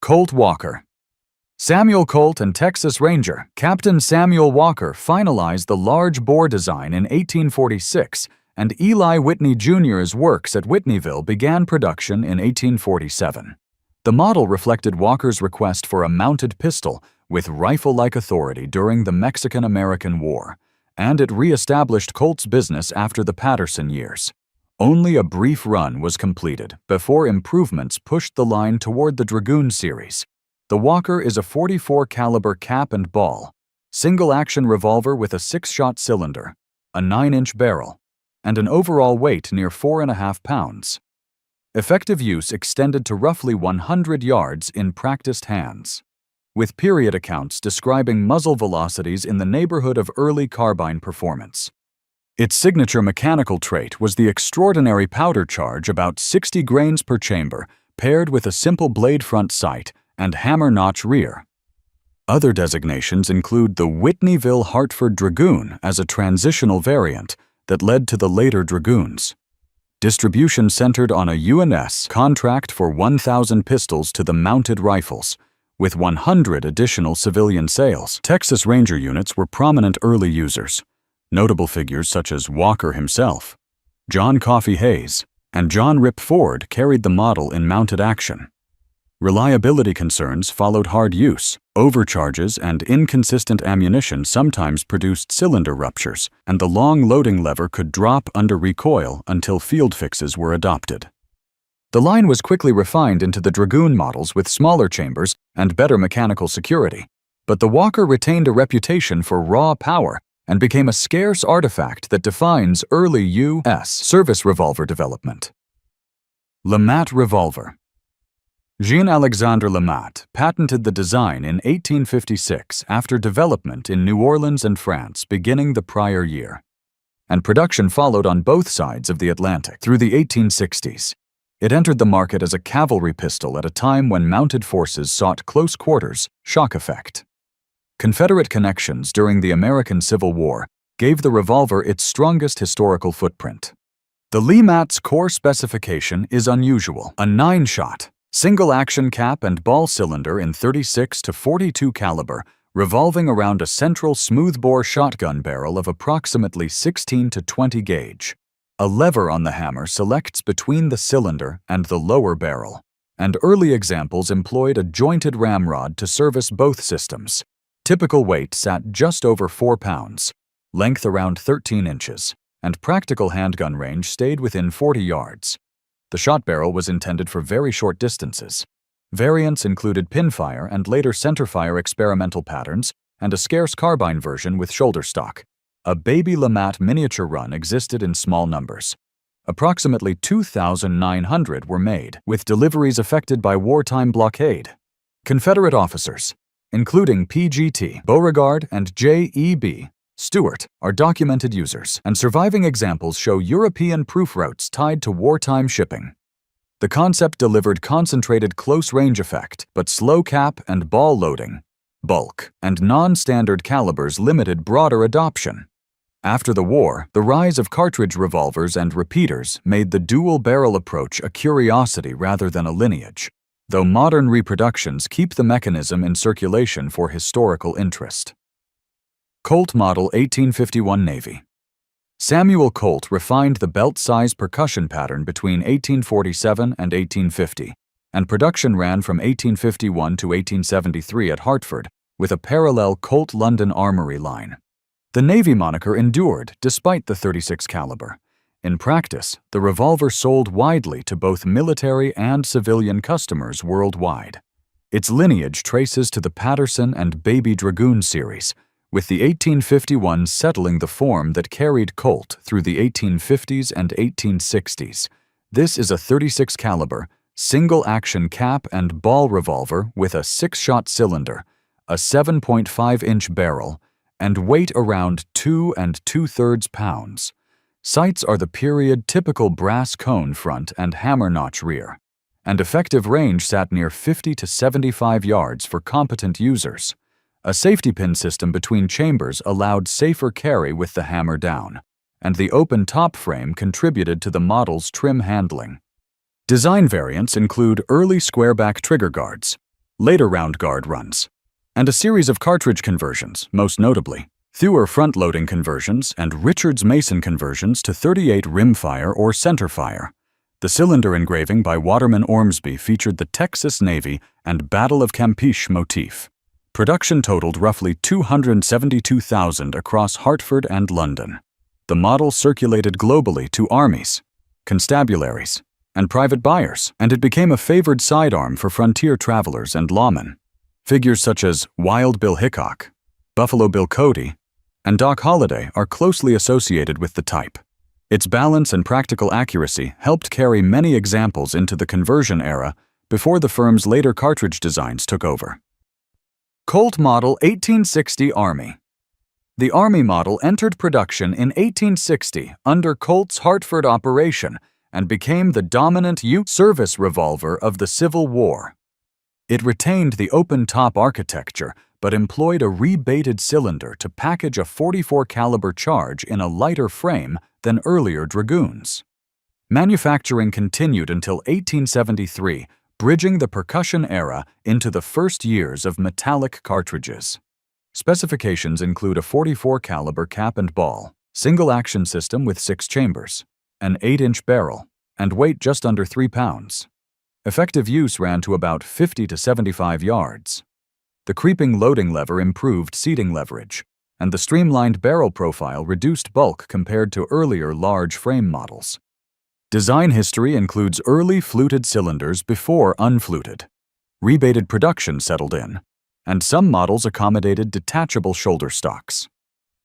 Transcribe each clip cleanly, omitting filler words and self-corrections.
Colt Walker. Samuel Colt and Texas Ranger Captain Samuel Walker finalized the large bore design in 1846, and Eli Whitney Jr.'s works at Whitneyville began production in 1847. The model reflected Walker's request for a mounted pistol with rifle-like authority during the Mexican-American War, and it re-established Colt's business after the Patterson years. Only a brief run was completed before improvements pushed the line toward the Dragoon series. The Walker is a .44 caliber cap and ball, single-action revolver with a 6-shot cylinder, a 9-inch barrel, and an overall weight near 4.5 pounds. Effective use extended to roughly 100 yards in practiced hands, with period accounts describing muzzle velocities in the neighborhood of early carbine performance. Its signature mechanical trait was the extraordinary powder charge, about 60 grains per chamber, paired with a simple blade front sight and hammer notch rear. Other designations include the Whitneyville Hartford Dragoon as a transitional variant that led to the later Dragoons. Distribution centered on a UNS contract for 1,000 pistols to the mounted rifles, with 100 additional civilian sales. Texas Ranger units were prominent early users. Notable figures such as Walker himself, John Coffee Hayes, and John Rip Ford carried the model in mounted action. Reliability concerns followed hard use. Overcharges and inconsistent ammunition sometimes produced cylinder ruptures, and the long loading lever could drop under recoil until field fixes were adopted. The line was quickly refined into the Dragoon models with smaller chambers and better mechanical security, but the Walker retained a reputation for raw power and became a scarce artifact that defines early U.S. service revolver development. LeMat Revolver. Jean-Alexandre LeMat patented the design in 1856 after development in New Orleans and France beginning the prior year, and production followed on both sides of the Atlantic through the 1860s. It entered the market as a cavalry pistol at a time when mounted forces sought close quarters shock effect. Confederate connections during the American Civil War gave the revolver its strongest historical footprint. The LeMat's core specification is unusual: a 9-shot, single-action cap and ball cylinder in 36 to 42 caliber, revolving around a central smoothbore shotgun barrel of approximately 16 to 20 gauge. A lever on the hammer selects between the cylinder and the lower barrel, and early examples employed a jointed ramrod to service both systems. Typical weight sat just over 4 pounds, length around 13 inches, and practical handgun range stayed within 40 yards. The shot barrel was intended for very short distances. Variants included pinfire and later centerfire experimental patterns, and a scarce carbine version with shoulder stock. A baby LeMat miniature run existed in small numbers. Approximately 2,900 were made, with deliveries affected by wartime blockade. Confederate officers, including P.G.T. Beauregard and J.E.B. Stewart, are documented users, and surviving examples show European proof routes tied to wartime shipping. The concept delivered concentrated close-range effect, but slow cap and ball loading, bulk, and non-standard calibers limited broader adoption. After the war, the rise of cartridge revolvers and repeaters made the dual-barrel approach a curiosity rather than a lineage, though modern reproductions keep the mechanism in circulation for historical interest. Colt Model 1851 Navy. Samuel Colt refined the belt-size percussion pattern between 1847 and 1850, and production ran from 1851 to 1873 at Hartford with a parallel Colt London Armory line. The Navy moniker endured despite the .36 caliber. In practice, the revolver sold widely to both military and civilian customers worldwide. Its lineage traces to the Patterson and Baby Dragoon series, with the 1851 settling the form that carried Colt through the 1850s and 1860s. This is a .36 caliber, single-action cap and ball revolver with a 6-shot cylinder, a 7.5-inch barrel, and weight around 2 2/3 pounds. Sights are the period typical brass cone front and hammer notch rear, and effective range sat near 50 to 75 yards for competent users. A safety pin system between chambers allowed safer carry with the hammer down, and the open top frame contributed to the model's trim handling. Design variants include early squareback trigger guards, later round guard runs, and a series of cartridge conversions, most notably Thewar front-loading conversions and Richards Mason conversions to 38 rimfire or centerfire. The cylinder engraving by Waterman Ormsby featured the Texas Navy and Battle of Campeche motif. Production totaled roughly 272,000 across Hartford and London. The model circulated globally to armies, constabularies, and private buyers, and it became a favored sidearm for frontier travelers and lawmen. Figures such as Wild Bill Hickok, Buffalo Bill Cody, and Doc Holliday are closely associated with the type. Its balance and practical accuracy helped carry many examples into the conversion era before the firm's later cartridge designs took over. Colt Model 1860 Army. The Army model entered production in 1860 under Colt's Hartford operation and became the dominant service revolver of the Civil War. It retained the open-top architecture but employed a rebaited cylinder to package a .44 caliber charge in a lighter frame than earlier dragoons. Manufacturing continued until 1873, bridging the percussion era into the first years of metallic cartridges. Specifications include a .44 caliber cap and ball, single-action system with 6 chambers, an 8-inch barrel, and weight just under 3 pounds. Effective use ran to about 50 to 75 yards. The creeping loading lever improved seating leverage, and the streamlined barrel profile reduced bulk compared to earlier large frame models. Design history includes early fluted cylinders before unfluted. Rebaited production settled in, and some models accommodated detachable shoulder stocks.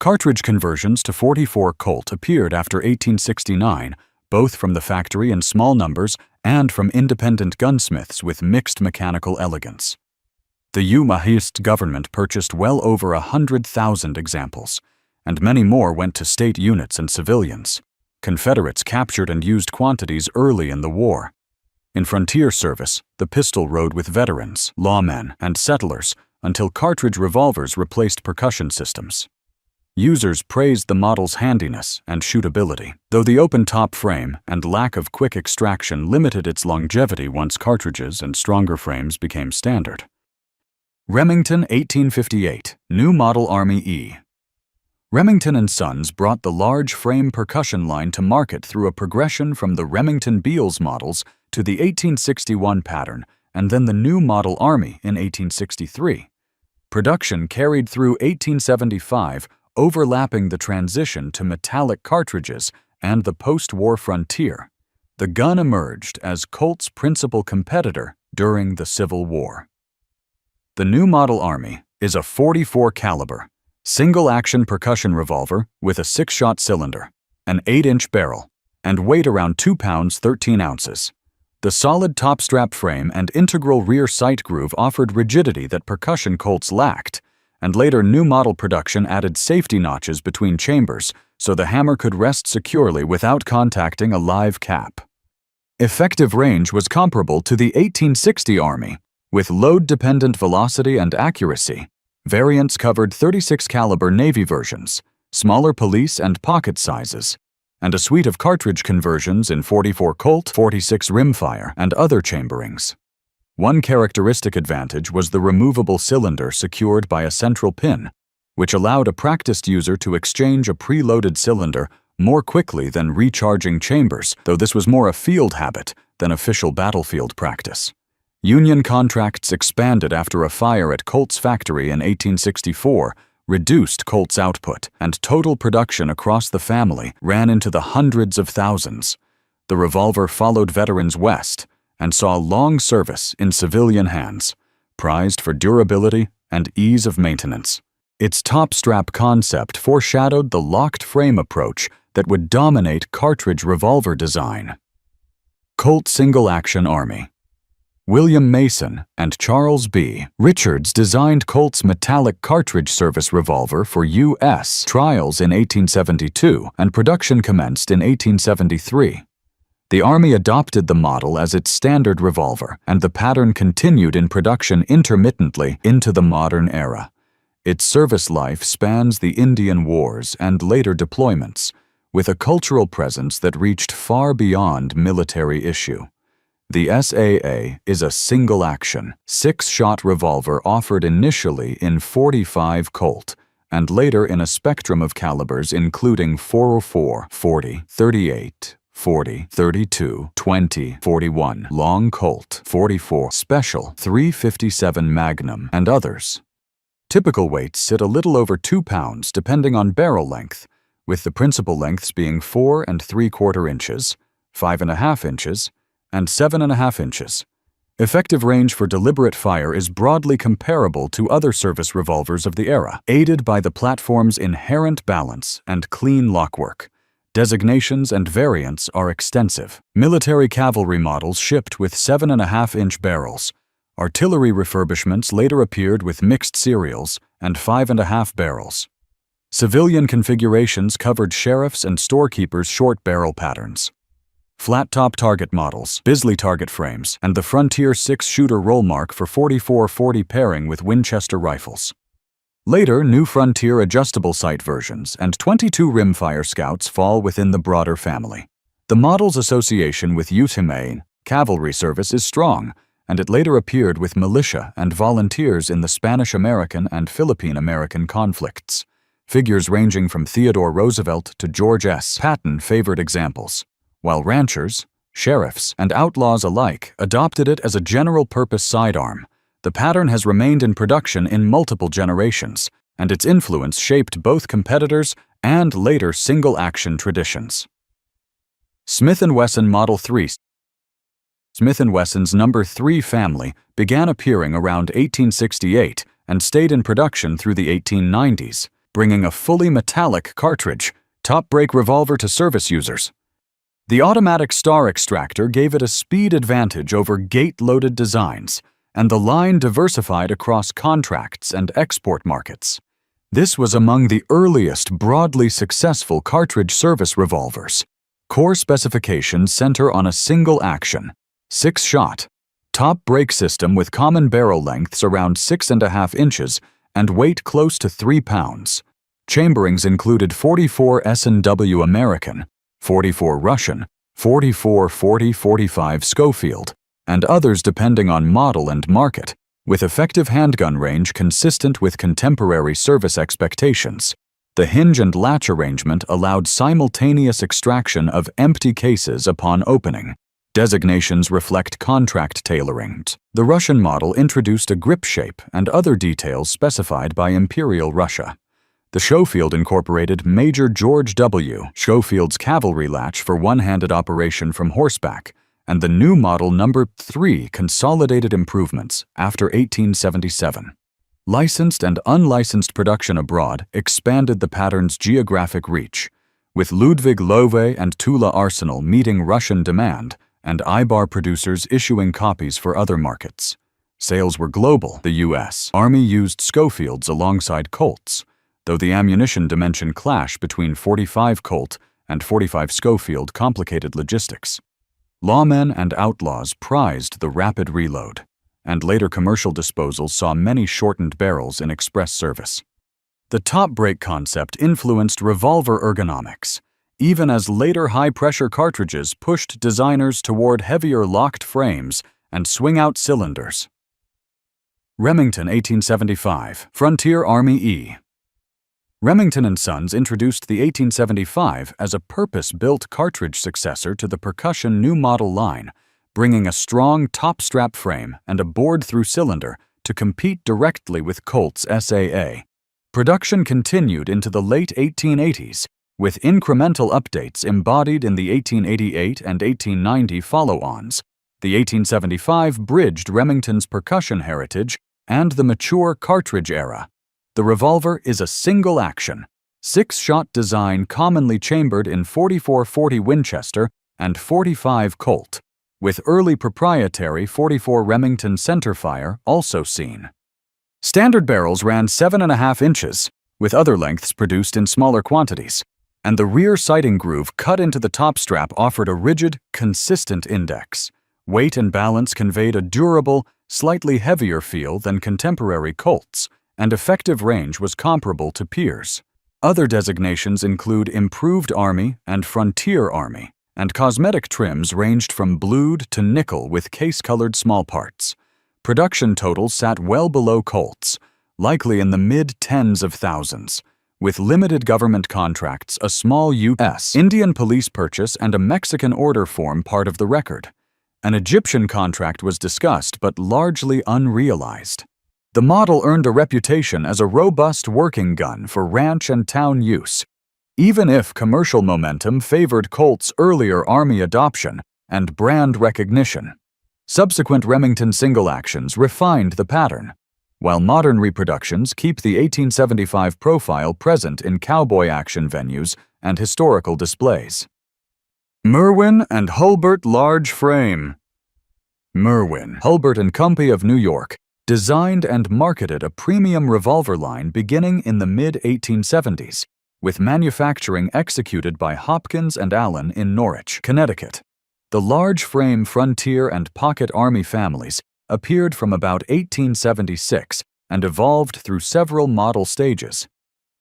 Cartridge conversions to .44 Colt appeared after 1869, both from the factory in small numbers and from independent gunsmiths with mixed mechanical elegance. The U.S. government purchased well over 100,000 examples, and many more went to state units and civilians. Confederates captured and used quantities early in the war. In frontier service, the pistol rode with veterans, lawmen, and settlers until cartridge revolvers replaced percussion systems. Users praised the model's handiness and shootability, though the open-top frame and lack of quick extraction limited its longevity once cartridges and stronger frames became standard. Remington 1858, New Model Army E. Remington & Sons brought the large frame percussion line to market through a progression from the Remington Beals models to the 1861 pattern and then the New Model Army in 1863. Production carried through 1875, overlapping the transition to metallic cartridges and the post-war frontier. The gun emerged as Colt's principal competitor during the Civil War. The New Model Army is a .44 caliber, single-action percussion revolver with a 6-shot cylinder, an 8-inch barrel, and weight around 2 pounds 13 ounces. The solid top strap frame and integral rear sight groove offered rigidity that percussion Colts lacked, and later new model production added safety notches between chambers so the hammer could rest securely without contacting a live cap. Effective range was comparable to the 1860 Army, with load-dependent velocity and accuracy. Variants covered 36 caliber Navy versions, smaller police and pocket sizes, and a suite of cartridge conversions in .44 Colt, .46 rimfire, and other chamberings. One characteristic advantage was the removable cylinder secured by a central pin, which allowed a practiced user to exchange a preloaded cylinder more quickly than recharging chambers, though this was more a field habit than official battlefield practice. Union contracts expanded after a fire at Colt's factory in 1864, reduced Colt's output, and total production across the family ran into the hundreds of thousands. The revolver followed veterans west and saw long service in civilian hands, prized for durability and ease of maintenance. Its top strap concept foreshadowed the locked frame approach that would dominate cartridge revolver design. Colt Single-Action Army. William Mason and Charles B. Richards designed Colt's metallic cartridge service revolver for U.S. trials in 1872, and production commenced in 1873. The Army adopted the model as its standard revolver, and the pattern continued in production intermittently into the modern era. Its service life spans the Indian Wars and later deployments, with a cultural presence that reached far beyond military issue. The SAA is a single-action, 6-shot revolver offered initially in .45 Colt and later in a spectrum of calibers including .404, .40, .38, .40, .32, .20, .41, long Colt, .44, special, .357 Magnum, and others. Typical weights sit a little over 2 pounds depending on barrel length, with the principal lengths being 4 3/4 inches, 5.5 inches, and 7.5 inches. Effective range for deliberate fire is broadly comparable to other service revolvers of the era, aided by the platform's inherent balance and clean lockwork. Designations and variants are extensive. Military cavalry models shipped with 7.5-inch barrels. Artillery refurbishments later appeared with mixed serials and 5.5 barrels. Civilian configurations covered sheriffs' and storekeepers' short barrel patterns. Flat-top target models, Bisley target frames, and the Frontier 6-shooter roll mark for .44-40 pairing with Winchester rifles. Later, new Frontier adjustable sight versions and .22 rimfire Scouts fall within the broader family. The model's association with Humane cavalry service is strong, and it later appeared with militia and volunteers in the Spanish-American and Philippine-American conflicts. Figures ranging from Theodore Roosevelt to George S. Patton favored examples, while ranchers, sheriffs, and outlaws alike adopted it as a general-purpose sidearm. The pattern has remained in production in multiple generations, and its influence shaped both competitors and later single-action traditions. Smith & Wesson Model 3. Smith & Wesson's No. 3 family began appearing around 1868 and stayed in production through the 1890s, bringing a fully metallic cartridge, top-break revolver to service users. The automatic star extractor gave it a speed advantage over gate-loaded designs, and the line diversified across contracts and export markets. This was among the earliest broadly successful cartridge service revolvers. Core specifications center on a single action, 6-shot, top break system with common barrel lengths around 6.5 inches and weight close to 3 pounds. Chamberings included .44 S&W American, .44 Russian, .44 40-45 Schofield, and others depending on model and market, with effective handgun range consistent with contemporary service expectations. The hinge and latch arrangement allowed simultaneous extraction of empty cases upon opening. Designations reflect contract tailoring. The Russian model introduced a grip shape and other details specified by Imperial Russia. The Schofield incorporated Major George W. Schofield's cavalry latch for one-handed operation from horseback, and the new model No. 3 consolidated improvements after 1877. Licensed and unlicensed production abroad expanded the pattern's geographic reach, with Ludwig Loewe and Tula Arsenal meeting Russian demand and Ibar producers issuing copies for other markets. Sales were global. The U.S. Army used Schofields alongside Colts, though the ammunition dimension clash between .45 Colt and .45 Schofield complicated logistics. Lawmen and outlaws prized the rapid reload, and later commercial disposals saw many shortened barrels in express service. The top break concept influenced revolver ergonomics, even as later high-pressure cartridges pushed designers toward heavier locked frames and swing-out cylinders. Remington 1875, Frontier Army E. Remington & Sons introduced the 1875 as a purpose-built cartridge successor to the percussion new model line, bringing a strong top-strap frame and a bored-through cylinder to compete directly with Colt's SAA. Production continued into the late 1880s, with incremental updates embodied in the 1888 and 1890 follow-ons. The 1875 bridged Remington's percussion heritage and the mature cartridge era. The revolver is a single-action, 6-shot design commonly chambered in .44-40 Winchester and .45 Colt, with early proprietary .44 Remington centerfire also seen. Standard barrels ran 7.5 inches, with other lengths produced in smaller quantities, and the rear sighting groove cut into the top strap offered a rigid, consistent index. Weight and balance conveyed a durable, slightly heavier feel than contemporary Colts, and effective range was comparable to peers. Other designations include Improved Army and Frontier Army, and cosmetic trims ranged from blued to nickel with case-colored small parts. Production totals sat well below Colt's, likely in the mid-tens of thousands, with limited government contracts, a small U.S. Indian police purchase, and a Mexican order form part of the record. An Egyptian contract was discussed but largely unrealized. The model earned a reputation as a robust working gun for ranch and town use, even if commercial momentum favored Colt's earlier Army adoption and brand recognition. Subsequent Remington single actions refined the pattern, while modern reproductions keep the 1875 profile present in cowboy action venues and historical displays. Merwin and Hulbert large frame. Merwin, Hulbert & Company of New York designed and marketed a premium revolver line beginning in the mid-1870s, with manufacturing executed by Hopkins and Allen in Norwich, Connecticut. The large-frame Frontier and Pocket Army families appeared from about 1876 and evolved through several model stages.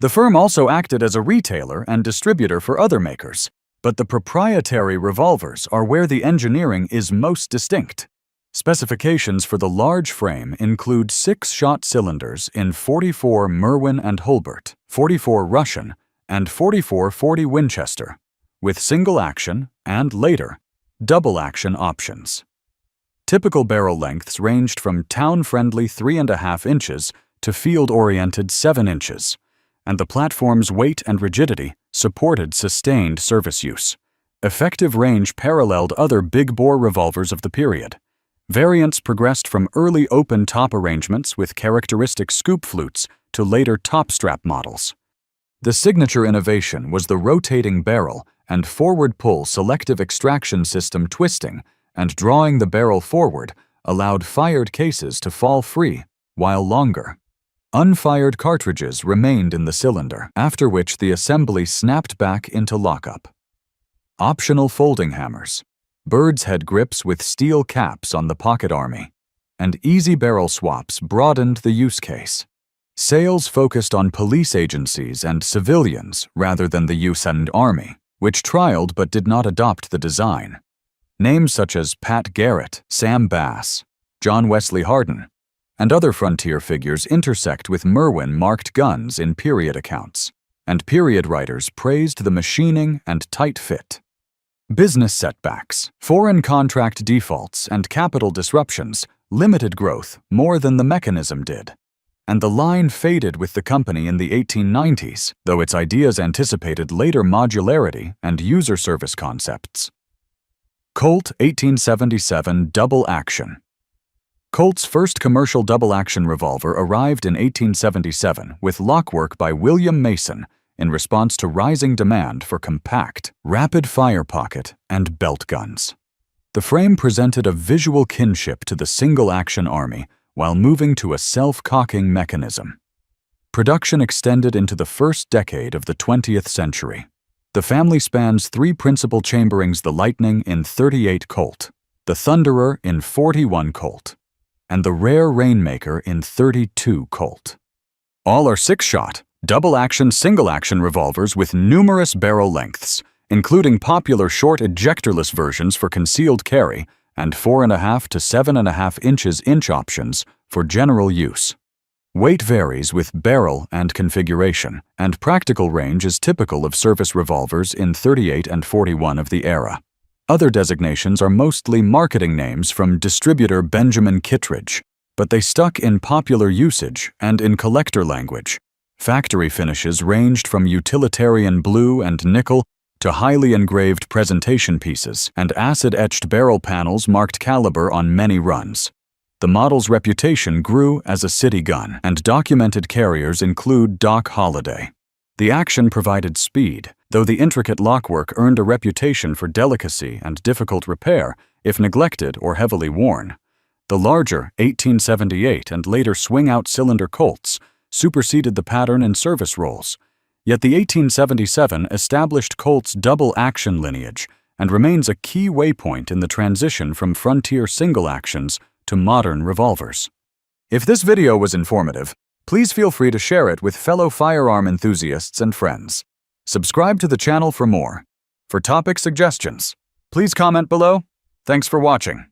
The firm also acted as a retailer and distributor for other makers, but the proprietary revolvers are where the engineering is most distinct. Specifications for the large frame include 6-shot cylinders in .44 Merwin and Hulbert, .44 Russian, and .44-40 Winchester, with single-action and, later, double-action options. Typical barrel lengths ranged from town-friendly 3.5 inches to field-oriented 7 inches, and the platform's weight and rigidity supported sustained service use. Effective range paralleled other big-bore revolvers of the period. Variants progressed from early open-top arrangements with characteristic scoop flutes to later top-strap models. The signature innovation was the rotating barrel and forward-pull selective extraction system. Twisting and drawing the barrel forward allowed fired cases to fall free, while longer, unfired cartridges remained in the cylinder, after which the assembly snapped back into lockup. Optional folding hammers, bird's head grips with steel caps on the Pocket Army, and easy barrel swaps broadened the use case. Sales focused on police agencies and civilians rather than the U.S. Army, which trialed but did not adopt the design. Names such as Pat Garrett, Sam Bass, John Wesley Hardin, and other Frontier figures intersect with Merwin-marked guns in period accounts, and period writers praised the machining and tight fit. Business setbacks, foreign contract defaults, and capital disruptions limited growth more than the mechanism did, and the line faded with the company in the 1890s, though its ideas anticipated later modularity and user service concepts. Colt 1877 Double Action. Colt's first commercial double-action revolver arrived in 1877 with lockwork by William Mason in response to rising demand for compact, rapid-fire pocket and belt guns. The frame presented a visual kinship to the single-action Army while moving to a self-cocking mechanism. Production extended into the first decade of the 20th century. The family spans 3 principal chamberings: the Lightning in 38 Colt, the Thunderer in 41 Colt, and the Rare Rainmaker in 32 Colt. All are 6-shot, double-action, single-action revolvers with numerous barrel lengths, including popular short ejectorless versions for concealed carry and 4.5 to 7.5 inches inch options for general use. Weight varies with barrel and configuration, and practical range is typical of service revolvers in 38 and 41 of the era. Other designations are mostly marketing names from distributor Benjamin Kittredge, but they stuck in popular usage and in collector language. Factory finishes ranged from utilitarian blue and nickel to highly engraved presentation pieces, and acid-etched barrel panels marked caliber on many runs. The model's reputation grew as a city gun, and documented carriers include Doc Holliday. The action provided speed, though the intricate lockwork earned a reputation for delicacy and difficult repair if neglected or heavily worn. The larger 1878 and later swing-out cylinder Colts superseded the pattern in service roles, yet the 1877 established Colt's double-action lineage and remains a key waypoint in the transition from Frontier single actions to modern revolvers. If this video was informative, please feel free to share it with fellow firearm enthusiasts and friends. Subscribe to the channel for more. For topic suggestions, Please comment below. Thanks for watching.